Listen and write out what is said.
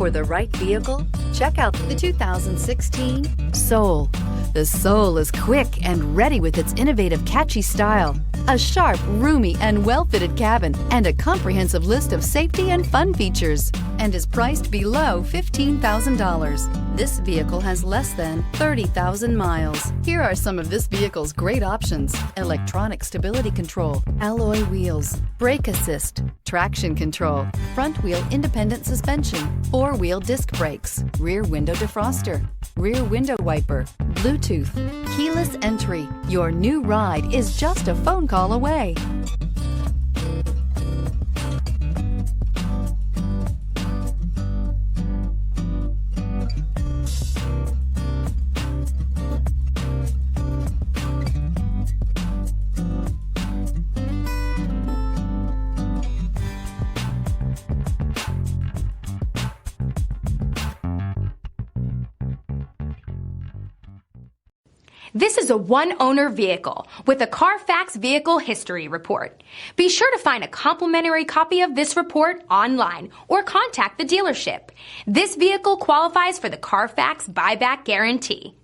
For the right vehicle, check out the 2016 Soul. The Soul is quick and ready with its innovative, catchy style, a sharp, roomy, and well-fitted cabin, and a comprehensive list of safety and fun features, and is priced below $15,000. This vehicle has less than 30,000 miles. Here are some of this vehicle's great options: electronic stability control, alloy wheels, brake assist, traction control, front wheel independent suspension, four-wheel disc brakes, rear window defroster, rear window wiper, Bluetooth, keyless entry. Your new ride is just a phone call away. This is a one-owner vehicle with a CARFAX Vehicle History Report. Be sure to find a complimentary copy of this report online or contact the dealership. This vehicle qualifies for the CARFAX Buyback Guarantee.